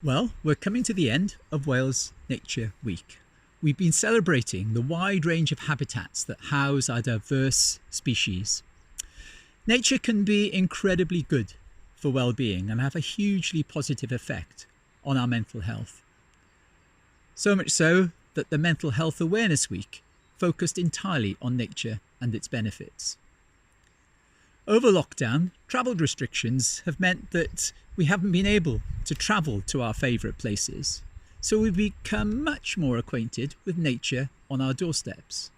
Well, we're coming to the end of Wales Nature Week. We've been celebrating the wide range of habitats that house our diverse species. Nature can be incredibly good for well-being and have a hugely positive effect on our mental health. So much so that the Mental Health Awareness Week focused entirely on nature and its benefits. Over lockdown, travel restrictions have meant that we haven't been able to travel to our favourite places, so we've become much more acquainted with nature on our doorsteps.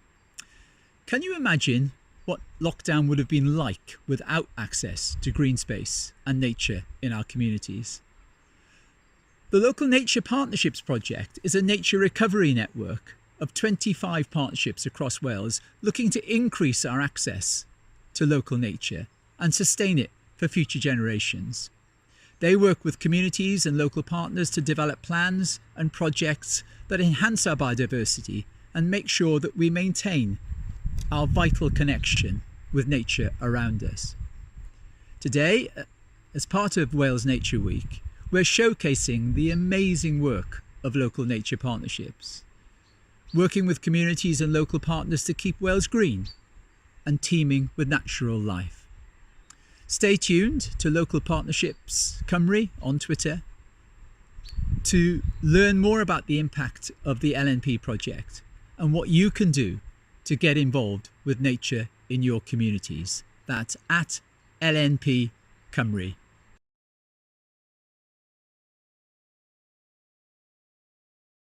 Can you imagine what lockdown would have been like without access to green space and nature in our communities? The Local Nature Partnerships Project is a nature recovery network of 25 partnerships across Wales looking to increase our access to local nature and sustain it for future generations. They work with communities and local partners to develop plans and projects that enhance our biodiversity and make sure that we maintain our vital connection with nature around us. Today, as part of Wales Nature Week, we're showcasing the amazing work of local nature partnerships, working with communities and local partners to keep Wales green and teeming with natural life. Stay tuned to Local Partnerships Cymru on Twitter to learn more about the impact of the LNP project and what you can do to get involved with nature in your communities. That's at LNP Cymru.